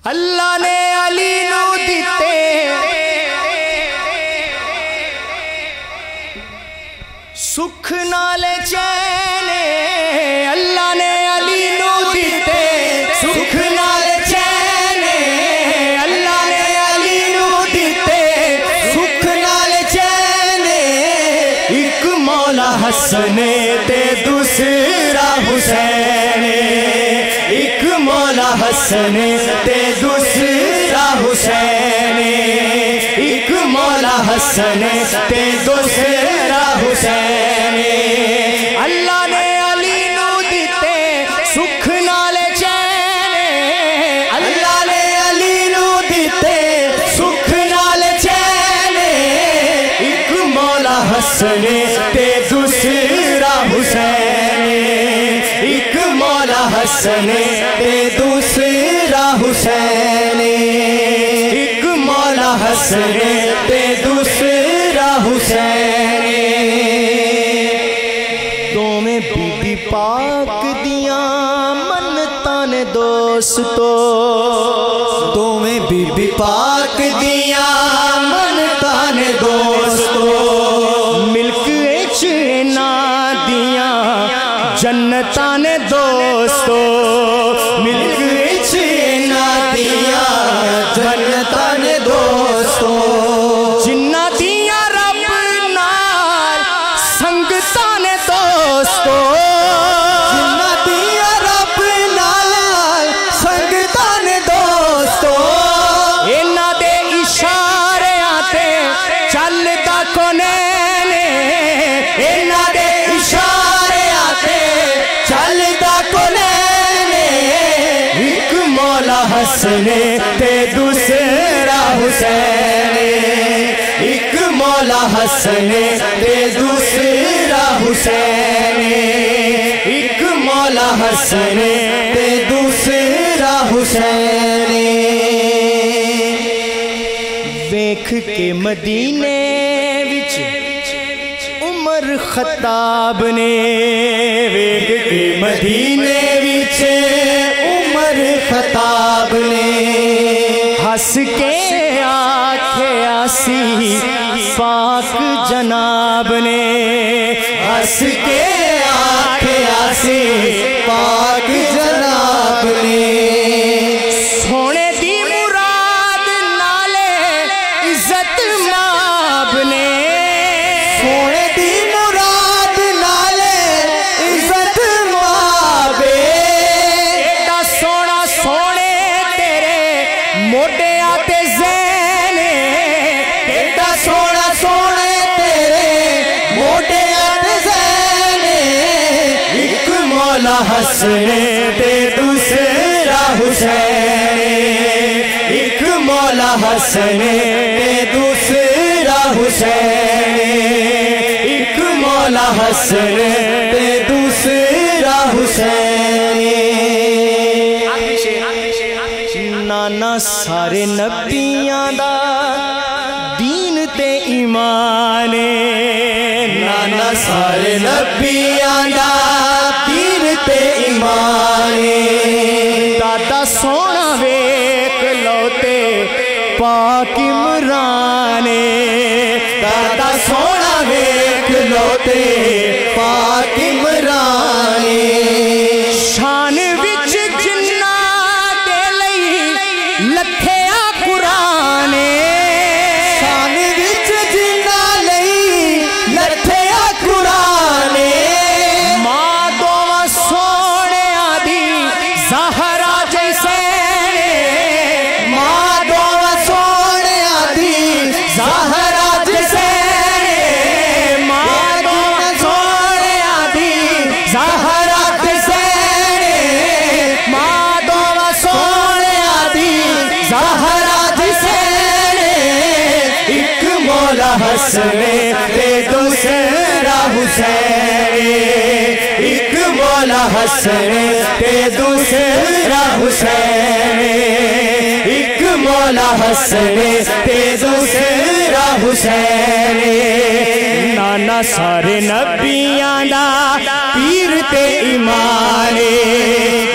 اللہ نے علی نو دیتے سکھ نال چین، اللہ نے علی نو دیتے سکھ نال چین، اللہ نے علی نو دیتے سکھ نال چین، ایک مولا حسن تے دوسرا حسین، ایک مولا حسن تے دوسرا حسین، ایک مولا حسن تے دوسرا حسین، اللہ نے علی نو دیتے سکھ نال چین، اللہ نے علی نو دیتے سکھ نال چین، ایک مولا حسن تے دوسرا حسین، ایک مولا حسن تے دوسرا حسین، ایک مولا حسن تے دوسرا حسین، دوویں بی بی پاک دیاں منتاں نے دوستو، دوویں بی بی پاک دیاں منتاں نے دوستو، ملک وچ انہاں دیاں جنتاں نے دوستو، ملک وچ انہاں دیاں جنتاں نے دوستو، جنہاں دیاں رب نال سنگتاں نے دوستو، جنہاں دیاں رب نال سنگتاں نے دوستو، انہاں دے اشاریاں تے چلدا کونین، انہاں دے اشاریاں تے چلدا کونین، ایک مولا حسن تے دوسرا حسین، ایک مولا حسن تے دوسرا حسین، ایک مولا حسن تے دوسرا حسین، ویکھ کے مدینے وچ عمر خطاب نے، ویکھ کے مدینے وچ عمر خطاب نے، ہس کے آکھیا سی پاک جناب نے، ہس کے آکھیا سی پاک جناب نے، سونے دی مراد نالے عزت ماب نے، سونے دی مراد نالے عزت ماب، ایڈا سونا سونے تیرے موڈے آتے زین، ایڈا سونا سونے تیرے موڈے آتے زین، ایک مولا حسن تے دوسرا حسین، ایک مولا حسن تے دوسرا حسین، ایک مولا حسن تے دوسرا حسین، نانا سارے نبیاں دا دین تے ایمان، نانا سارے نبیاں دا دین تے ایمان، دادا سونا ویکھ لو تے پاک عمران، دادا سونا ویکھ لو تے پاک عمران، شان وچ جنہ دے لئی لکھیا قرآن، شان وچ جنہ لئی لکھیا قرآن، ماں دوواں سونیاں دی زہرا جیسے، ماں دوواں سونیاں دی زہرا جیسے، ماں دوواں سونیاں دی زہرا جیسے، ماں دوواں سونیاں دی زہرا جیسے، ایک مولا حسن تے دوسرا حسین، ایک مولا حسن تے دوسرا حسین، ایک مولا حسن تے دوسرا حسین، نانا سارے نبیاں دا پیر تے ایمان،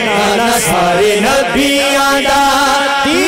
نانا سارے نبیاں دا پیر